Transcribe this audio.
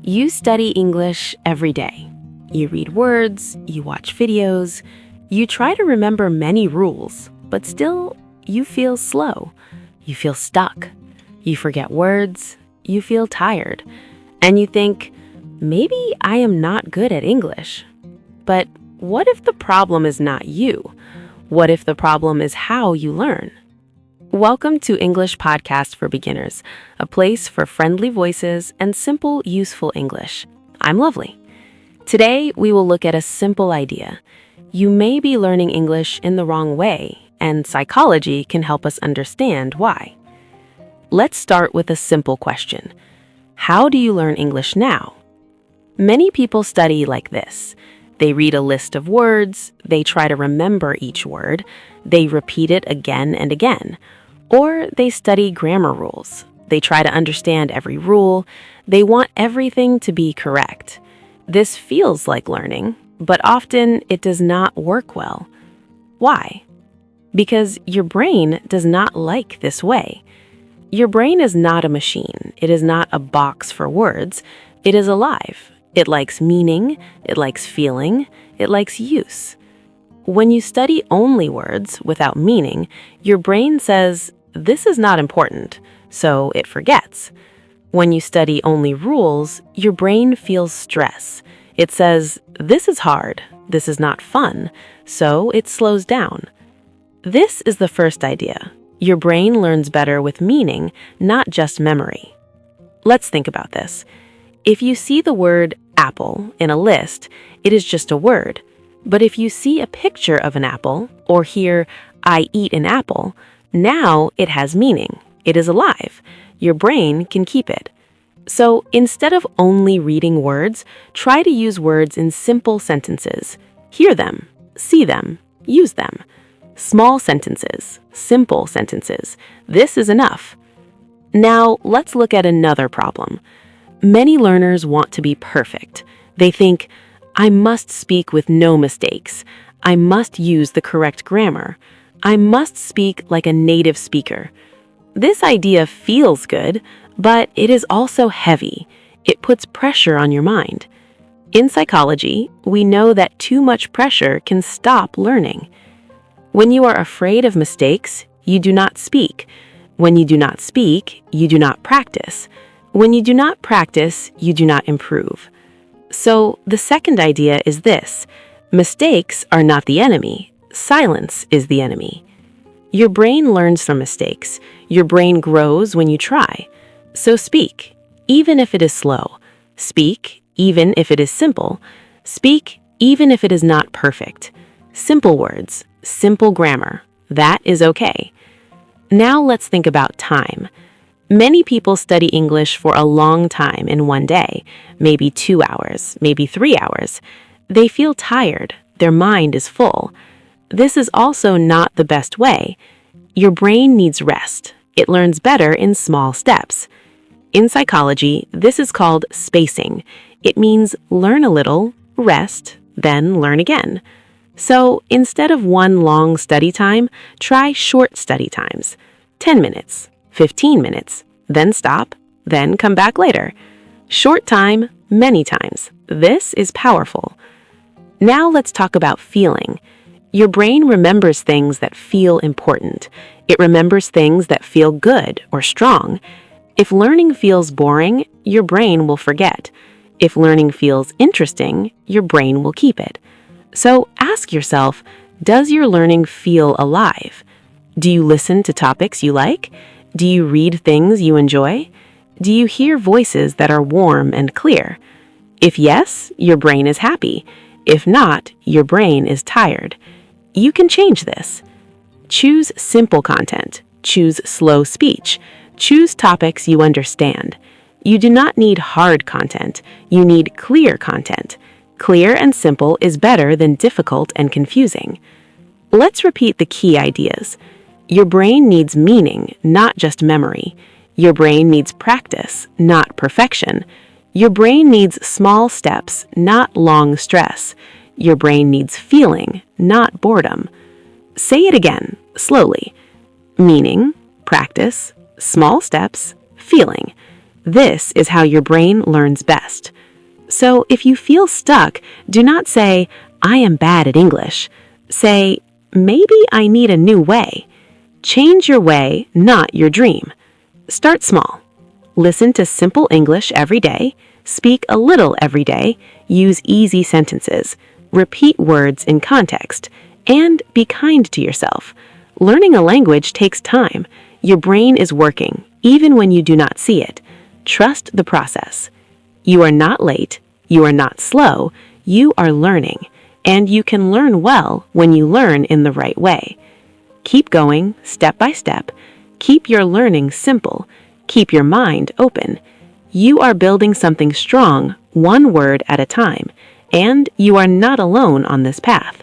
You study English every day. You read words, you watch videos, you try to remember many rules, but still, you feel slow. You feel stuck. You forget words. You feel tired. And you think, maybe I am not good at English. But what if the problem is not you? What if the problem is how you learn? Welcome to English Podcast for Beginners, a place for friendly voices and simple, useful English. I'm Lovely. Today, we will look at a simple idea. You may be learning English in the wrong way, and psychology can help us understand why. Let's start with a simple question. How do you learn English now? Many people study like this. They read a list of words, they try to remember each word, they repeat it again and again. Or they study grammar rules. They try to understand every rule. They want everything to be correct. This feels like learning, but often it does not work well. Why? Because your brain does not like this way. Your brain is not a machine. It is not a box for words. It is alive. It likes meaning. It likes feeling. It likes use. When you study only words without meaning, your brain says, this is not important, so it forgets. When you study only rules, your brain feels stress. It says, this is hard, this is not fun, so it slows down. This is the first idea. Your brain learns better with meaning, not just memory. Let's think about this. If you see the word apple in a list, it is just a word. But if you see a picture of an apple or hear, I eat an apple, now it has meaning. It is alive. Your brain can keep it. So instead of only reading words, try to use words in simple sentences. Hear them, see them, use them. Small sentences, simple sentences. This is enough. Now let's look at another problem. Many learners want to be perfect. They think, I must speak with no mistakes. I must use the correct grammar. I must speak like a native speaker. This idea feels good, but it is also heavy. It puts pressure on your mind. In psychology, we know that too much pressure can stop learning. When you are afraid of mistakes, you do not speak. When you do not speak, you do not practice. When you do not practice, you do not improve. So the second idea is this: mistakes are not the enemy. Silence is the enemy. Your brain learns from mistakes. Your brain grows when you try. So speak, even if it is slow. Speak, even if it is simple. Speak, even if it is not perfect. Simple words, simple grammar. That is okay. Now let's think about time. Many people study English for a long time in one day, maybe 2 hours, maybe 3 hours. They feel tired. Their mind is full. This is also not the best way. Your brain needs rest. It learns better in small steps. In psychology, this is called spacing. It means learn a little, rest, then learn again. So instead of one long study time, try short study times. 10 minutes, 15 minutes, then stop, then come back later. Short time, many times. This is powerful. Now let's talk about feeling. Your brain remembers things that feel important. It remembers things that feel good or strong. If learning feels boring, your brain will forget. If learning feels interesting, your brain will keep it. So ask yourself, does your learning feel alive? Do you listen to topics you like? Do you read things you enjoy? Do you hear voices that are warm and clear? If yes, your brain is happy. If not, your brain is tired. You can change this. Choose simple content. Choose slow speech. Choose topics you understand. You do not need hard content. You need clear content. Clear and simple is better than difficult and confusing. Let's repeat the key ideas. Your brain needs meaning, not just memory. Your brain needs practice, not perfection. Your brain needs small steps, not long stress. Your brain needs feeling, not boredom. Say it again, slowly. Meaning, practice, small steps, feeling. This is how your brain learns best. So if you feel stuck, do not say, "I am bad at English." Say, "Maybe I need a new way." Change your way, not your dream. Start small. Listen to simple English every day, speak a little every day, use easy sentences, repeat words in context, and be kind to yourself. Learning a language takes time. Your brain is working, even when you do not see it. Trust the process. You are not late, you are not slow, you are learning, and you can learn well when you learn in the right way. Keep going, step by step. Keep your learning simple. Keep your mind open. You are building something strong, one word at a time, and you are not alone on this path.